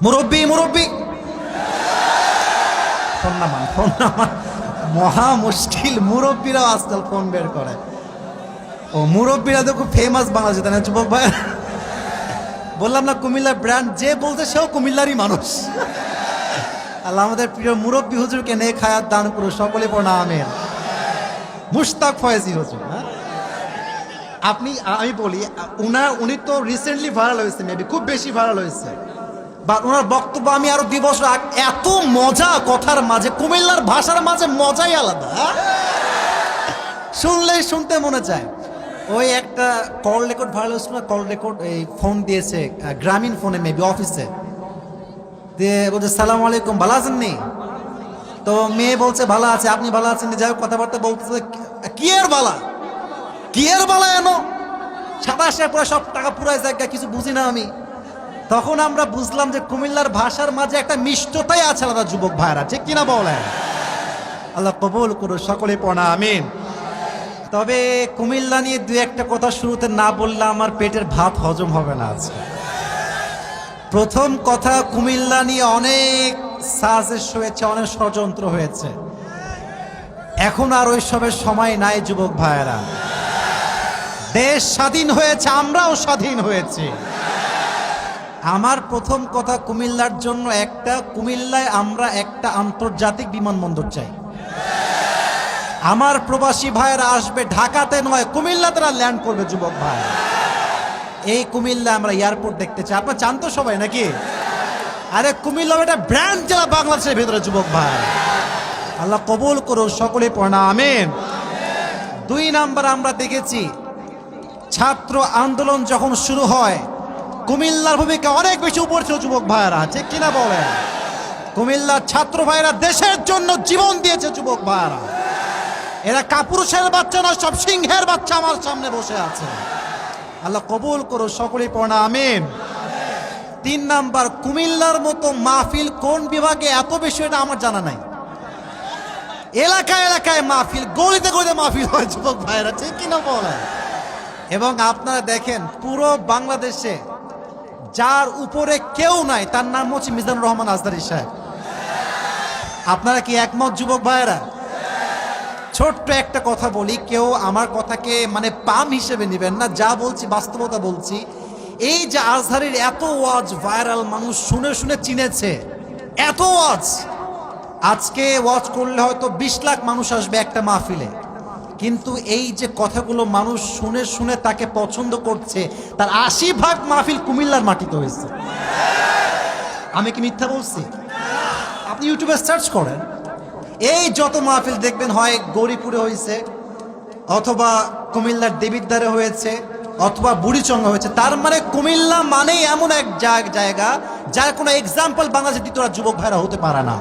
মুরব্বী মুরব্বী ফোন নামান মহা মুশকিল। মুরব্বীরাও আজকাল ফোন বের করে। ও মুরব্বীরা তো খুব ফেমাস বাংলাদেশে, তাই না যুবক ভাই? বললাম না কুমিল্লার ব্র্যান্ড, যে বলতে সেও কুমিল্লারই মানুষ। আল্লাহ আমাদের প্রিয় মুরব্বী হুজুরকে নেক হায়াত দান করুন, সকলে পড়া আমিন। মুশতাক ফয়েজি হুজুর, আমি বলি উনি তো রিসেন্টলি ভাইরাল হয়েছে, মেবি খুব বেশি ভাইরাল হয়েছে, বা ওনার বক্তব্য আমি আরো 2 বছর এত মজা কথার মাঝে, কুমিল্লার ভাষার মাঝে মজাই আলাদা, শুনলেই শুনতে মনে চায়। ওই একটা কল রেকর্ড ভাইরাল হয়েছিল না, কল রেকর্ড এই ফোন দিয়েছে গ্রামীণ ফোনে, মেবি অফিসে দিয়ে বলছে সালাম আলাইকুম, ভালো আছেন নি? তো মেয়ে বলছে ভালো আছে, আপনি ভালো আছেন? যাই হোক কথাবার্তা বলতেছে, কি এর বালা, কি এর বালা এনো, 27 পুরো সব টাকা পুরাই জায়গা, কিছু বুঝি না আমি। তখন আমরা বুঝলাম যে কুমিল্লার ভাষার মাঝে একটা মিষ্টতাই আছে আলাদা, যুবক ভাইরা, ঠিক কিনা বলেন? আল্লাহ কবুল করুন, সকলে পড়া আমিন। তবে কুমিল্লা নিয়ে 2-1টা কথা শুরুতে না বললে আমার পেটের ভাত হজম হবে না আজকে। প্রথম কথা, কুমিল্লা নিয়ে অনেক সাজেশ হয়েছে, অনেক ষড়যন্ত্র হয়েছে। এখন আর ওইসবের সময় নাই যুবক ভাইয়েরা। দেশ স্বাধীন হয়েছে, আমরাও স্বাধীন হয়েছি। আমার প্রথম কথা কুমিল্লার জন্য একটা, কুমিল্লায় আমরা একটা আন্তর্জাতিক বিমানবন্দর চাই। আমার প্রবাসী ভাইয়েরা আসবে ঢাকাতে নয়, কুমিল্লাতে ল্যান্ড করবে যুবক ভাই। এই কুমিল্লা আমরা এয়ারপোর্ট দেখতে চাই। আপনারা চান তো সবাই নাকি? আরে কুমিল্লা একটা ব্র্যান্ড জেলা বাংলাদেশের ভিতরে যুবক ভাই। আল্লাহ কবুল করুন, সকলে পড়া আমিন। 2 নাম্বার, আমরা দেখেছি ছাত্র আন্দোলন যখন শুরু হয়, কুমিল্লার ভূমিকা অনেক বেশি উপর ছিল যুবক ভাইয়েরা, ঠিক কিনা বলেন? কুমিল্লার ছাত্র ভাইয়েরা দেশের জন্য জীবন দিয়েছে যুবক ভাইয়েরা। এরা কাপুরুষের বাচ্চা নয়, সব সিংহের বাচ্চা আমার সামনে বসে আছে। আল্লাহ কবুল করো, সকলেই পড়া আমিন। 3 নাম্বার, কুমিল্লার মতো মাহফিল কোন বিভাগে এত বেশি এটা আমার জানা নাই। এলাকায় এলাকায় মাহফিল, গলিতে গলিতে মাহফিল হয় যুবক ভাইয়েরা, ঠিক কিনা বলেন? এবং আপনারা দেখেন পুরো বাংলাদেশে যার উপরে কেউ নাই, তার নাম হচ্ছে মিজানুর রহমান আজদারী সাহেব। আপনারা কি একমত যুবক ভাইয়েরা? ছোট্ট একটা কথা বলি, কেউ আমার কথাকে মানে পাম হিসেবে নেবেন না, যা বলছি বাস্তবতা বলছি। এই যে আজহারীর এত ওয়াজ ভাইরাল, মানুষ শুনে শুনে চিনেছে, এত ওয়াজ, আজকে ওয়াজ করলে হয়তো 20 লাখ মানুষ আসবে একটা মাহফিলে, কিন্তু এই যে কথাগুলো মানুষ শুনে শুনে তাকে পছন্দ করছে, তার 80% মাহফিল কুমিল্লার মাটিতে হয়েছে। আমি কি মিথ্যা বলছি? আপনি ইউটিউবে সার্চ করেন, এই যত মাহফিল দেখবেন, হয় গৌরীপুরে হয়েছে, অথবা কুমিল্লার দেবিদ্বারে হয়েছে, অথবা বুড়িচঙ্গা হয়েছে। তার মানে কুমিল্লা মানেই এমন এক জায়গা যার কোনো এক্সাম্পল বাংলাদেশের দ্বিতীয় যুবক ভাইরা হতে পারে না।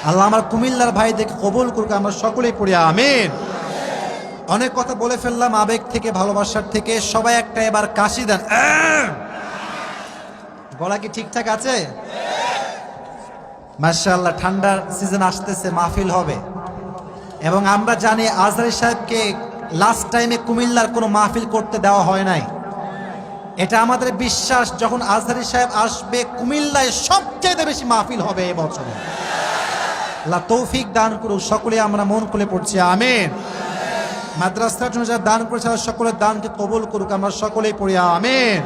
আল্লাহ আমার কুমিল্লার ভাইদেরকে কবুল করুক, আমরা সকলেই পড়ি আমিন। অনেক কথা বলে ফেললাম আবেগ থেকে, ভালোবাসার থেকে। সবাই একটা এবার কাশি দেন। গলা কি ঠিকঠাক আছে? মাশাআল্লাহ, ঠান্ডার সিজন আসতেছে, মাহফিল হবে। এবং আমরা জানি আজহারী সাহেবকে লাস্ট টাইমে কুমিল্লার কোনো মাহফিল করতে দেওয়া হয় নাই। এটা আমাদের বিশ্বাস, যখন আজহারী সাহেব আসবে কুমিল্লায় সবচেয়ে বেশি মাহফিল হবে এবছর। আল্লাহ তৌফিক দান করুক, সকলে আমরা মন খুলে পড়ছি আমিন। মাদ্রাসার জন্য যারা দান করেছে সকলের দানকে কবুল করুক, আমরা সকলেই পড়ি আমিন।